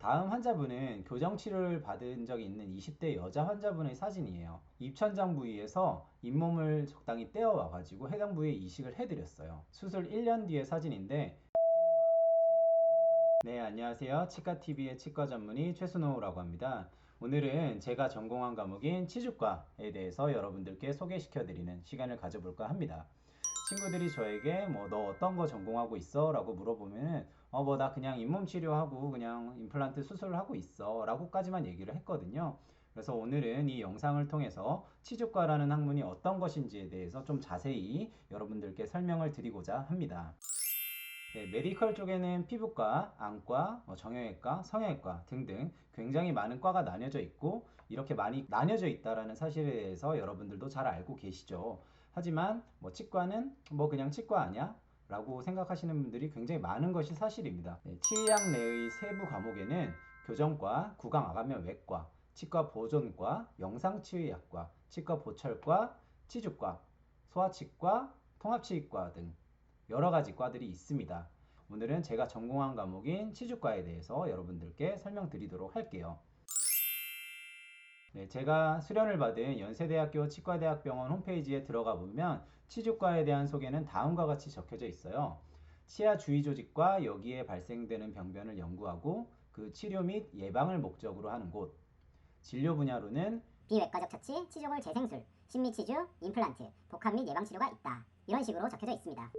다음 환자분은 교정치료를 받은 적이 있는 20대 여자 환자분의 사진이에요. 입천장 부위에서 잇몸을 적당히 떼어와 가지고 해당 부위에 이식을 해드렸어요. 수술 1년 뒤의 사진인데, 네, 안녕하세요. 치과TV의 치과 전문의 최순호라고 합니다. 오늘은 제가 전공한 과목인 치주과에 대해서 여러분들께 소개시켜드리는 시간을 가져볼까 합니다. 친구들이 저에게 너 어떤 거 전공하고 있어? 라고 물어보면은 나 그냥 잇몸 치료하고 그냥 임플란트 수술을 하고 있어 라고까지만 얘기를 했거든요. 그래서 오늘은 이 영상을 통해서 치주과라는 학문이 어떤 것인지에 대해서 좀 자세히 여러분들께 설명을 드리고자 합니다. 네, 메디컬 쪽에는 피부과, 안과, 정형외과, 성형외과 등등 굉장히 많은 과가 나뉘어져 있고, 이렇게 많이 나뉘어져 있다는 사실에 대해서 여러분들도 잘 알고 계시죠. 하지만 치과는 그냥 치과 아니야? 라고 생각하시는 분들이 굉장히 많은 것이 사실입니다. 네, 치의학 내의 세부 과목에는 교정과, 구강암면 외과, 치과 보존과, 영상치의학과, 치과 보철과, 치주과, 소아치과, 통합치의과 등 여러 가지 과들이 있습니다. 오늘은 제가 전공한 과목인 치주과에 대해서 여러분들께 설명드리도록 할게요. 네, 제가 수련을 받은 연세대학교 치과대학병원 홈페이지에 들어가 보면 치주과에 대한 소개는 다음과 같이 적혀져 있어요. 치아 주위 조직과 여기에 발생되는 병변을 연구하고 그 치료 및 예방을 목적으로 하는 곳. 진료 분야로는 비외과적 처치, 치조골 재생술, 심미치주, 임플란트, 복합 및 예방 치료가 있다. 이런 식으로 적혀져 있습니다.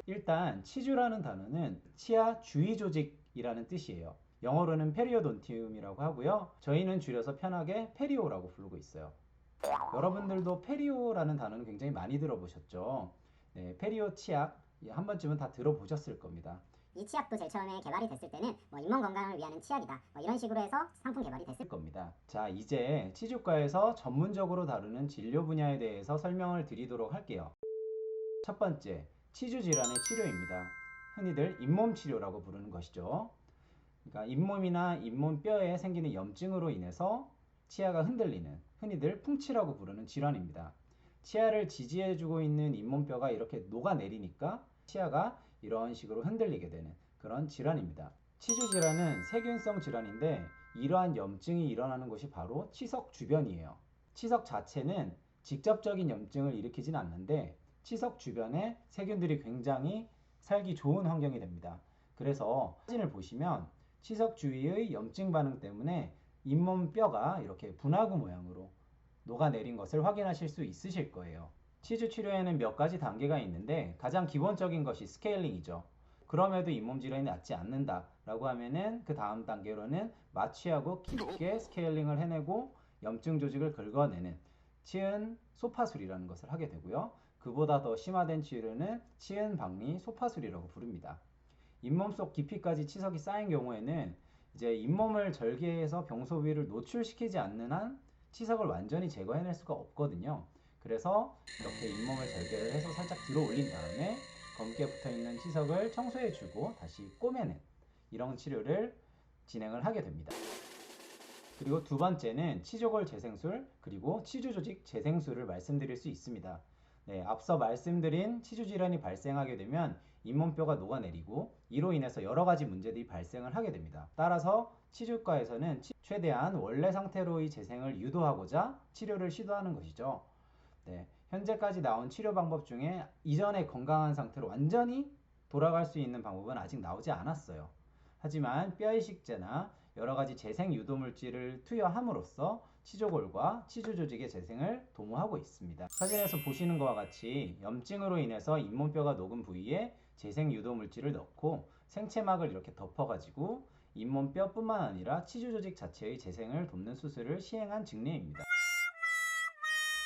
일단 치주라는 단어는 치아 주위 조직이라는 뜻이에요. 영어로는 페리오돈티움이라고 하고요. 저희는 줄여서 편하게 페리오라고 부르고 있어요. 여러분들도 페리오라는 단어는 굉장히 많이 들어보셨죠. 네, 페리오 치약 한 번쯤은 다 들어보셨을 겁니다. 이 치약도 제일 처음에 개발이 됐을 때는 잇몸 건강을 위한 치약이다. 이런 식으로 해서 상품 개발이 됐을 겁니다. 자, 이제 치주과에서 전문적으로 다루는 진료 분야에 대해서 설명을 드리도록 할게요. 첫 번째, 치주 질환의 치료입니다. 흔히들 잇몸 치료라고 부르는 것이죠. 그러니까 잇몸이나 잇몸뼈에 생기는 염증으로 인해서 치아가 흔들리는, 흔히들 풍치라고 부르는 질환입니다. 치아를 지지해주고 있는 잇몸뼈가 이렇게 녹아내리니까 치아가 이런 식으로 흔들리게 되는 그런 질환입니다. 치주 질환은 세균성 질환인데, 이러한 염증이 일어나는 곳이 바로 치석 주변이에요. 치석 자체는 직접적인 염증을 일으키진 않는데 치석 주변에 세균들이 굉장히 살기 좋은 환경이 됩니다. 그래서 사진을 보시면 치석 주위의 염증 반응 때문에 잇몸뼈가 이렇게 분화구 모양으로 녹아내린 것을 확인하실 수 있으실 거예요. 치주 치료에는 몇 가지 단계가 있는데, 가장 기본적인 것이 스케일링이죠. 그럼에도 잇몸 질환이 낫지 않는다 라고 하면은 그 다음 단계로는 마취하고 깊게 스케일링을 해내고 염증 조직을 긁어내는 치은 소파술이라는 것을 하게 되고요. 그보다 더 심화된 치료는 치은 박리 소파술이라고 부릅니다. 잇몸 속 깊이까지 치석이 쌓인 경우에는 이제 잇몸을 절개해서 병소 부위를 노출시키지 않는 한 치석을 완전히 제거해낼 수가 없거든요. 그래서 이렇게 잇몸을 절개를 해서 살짝 들어 올린 다음에 검게 붙어있는 치석을 청소해주고 다시 꼬매는 이런 치료를 진행을 하게 됩니다. 그리고 두 번째는 치조골 재생술, 그리고 치주조직 재생술을 말씀드릴 수 있습니다. 네, 앞서 말씀드린 치주 질환이 발생하게 되면 잇몸뼈가 녹아내리고 이로 인해서 여러 가지 문제들이 발생을 하게 됩니다. 따라서 치주과에서는 최대한 원래 상태로의 재생을 유도하고자 치료를 시도하는 것이죠. 네, 현재까지 나온 치료 방법 중에 이전의 건강한 상태로 완전히 돌아갈 수 있는 방법은 아직 나오지 않았어요. 하지만 뼈이식제나 여러가지 재생 유도물질을 투여함으로써 치조골과 치주 조직의 재생을 도모하고 있습니다. 사진에서 보시는 것과 같이 염증으로 인해서 잇몸뼈가 녹은 부위에 재생 유도물질을 넣고 생체막을 이렇게 덮어가지고 잇몸뼈 뿐만 아니라 치주 조직 자체의 재생을 돕는 수술을 시행한 증례입니다.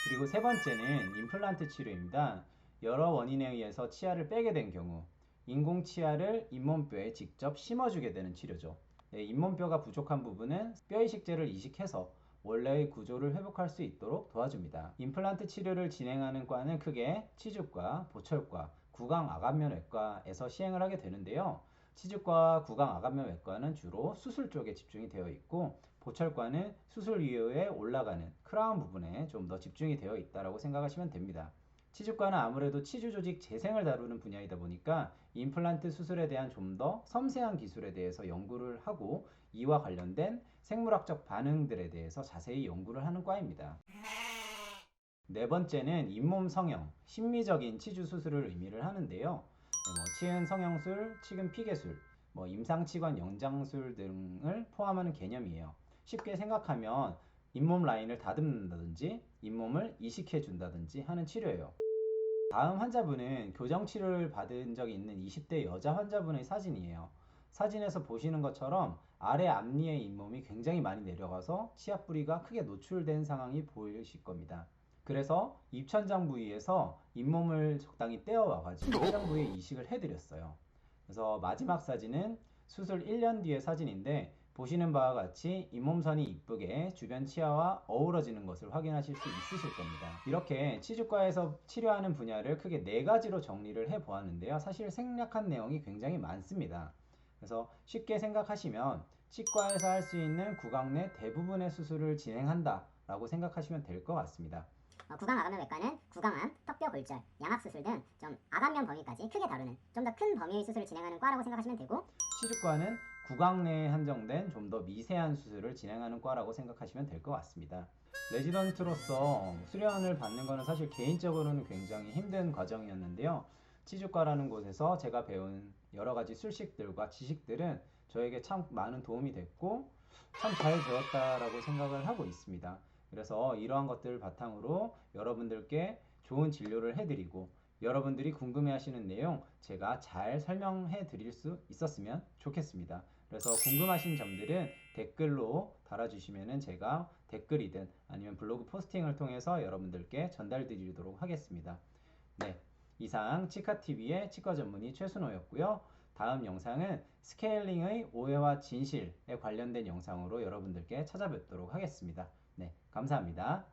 그리고 세 번째는 임플란트 치료입니다. 여러 원인에 의해서 치아를 빼게 된 경우 인공 치아를 잇몸뼈에 직접 심어주게 되는 치료죠. 네, 잇몸뼈가 부족한 부분은 뼈이식제를 이식해서 원래의 구조를 회복할 수 있도록 도와줍니다. 임플란트 치료를 진행하는 과는 크게 치주과, 보철과, 구강아간면외과에서 시행을 하게 되는데요. 치주과, 구강아간면외과는 주로 수술 쪽에 집중이 되어 있고, 보철과는 수술 이후에 올라가는 크라운 부분에 좀 더 집중이 되어 있다고 생각하시면 됩니다. 치주과는 아무래도 치주 조직 재생을 다루는 분야이다 보니까 임플란트 수술에 대한 좀 더 섬세한 기술에 대해서 연구를 하고 이와 관련된 생물학적 반응들에 대해서 자세히 연구를 하는 과입니다. 네 번째는 잇몸 성형, 심미적인 치주 수술을 의미를 하는데요. 치은 성형술, 치근 피개술, 임상치관 영장술 등을 포함하는 개념이에요. 쉽게 생각하면 잇몸 라인을 다듬는다든지 잇몸을 이식해 준다든지 하는 치료예요. 다음 환자분은 교정 치료를 받은 적이 있는 20대 여자 환자분의 사진이에요. 사진에서 보시는 것처럼 아래 앞니의 잇몸이 굉장히 많이 내려가서 치아 뿌리가 크게 노출된 상황이 보이실 겁니다. 그래서 입천장 부위에서 잇몸을 적당히 떼어와가지고 천장 부위에 이식을 해드렸어요. 그래서 마지막 사진은 수술 1년 뒤의 사진인데 보시는 바와 같이 잇몸선이 이쁘게 주변 치아와 어우러지는 것을 확인하실 수 있으실 겁니다. 이렇게 치주과에서 치료하는 분야를 크게 4가지로 정리를 해 보았는데요. 사실 생략한 내용이 굉장히 많습니다. 그래서 쉽게 생각하시면 치과에서 할 수 있는 구강 내 대부분의 수술을 진행한다 라고 생각하시면 될 것 같습니다. 구강암외과는 구강암, 턱뼈 골절, 양악수술 등 좀 아간면 범위까지 크게 다루는 좀 더 큰 범위의 수술을 진행하는 과라고 생각하시면 되고, 치주과는 구강 내에 한정된 좀 더 미세한 수술을 진행하는 과라고 생각하시면 될 것 같습니다. 레지던트로서 수련을 받는 것은 사실 개인적으로는 굉장히 힘든 과정이었는데요. 치주과라는 곳에서 제가 배운 여러 가지 술식들과 지식들은 저에게 참 많은 도움이 됐고 참 잘 배웠다라고 생각을 하고 있습니다. 그래서 이러한 것들을 바탕으로 여러분들께 좋은 진료를 해드리고 여러분들이 궁금해하시는 내용 제가 잘 설명해 드릴 수 있었으면 좋겠습니다. 그래서 궁금하신 점들은 댓글로 달아주시면 제가 댓글이든 아니면 블로그 포스팅을 통해서 여러분들께 전달 드리도록 하겠습니다. 네, 이상 치과TV의 치과 전문의 최순호였고요. 다음 영상은 스케일링의 오해와 진실에 관련된 영상으로 여러분들께 찾아뵙도록 하겠습니다. 네, 감사합니다.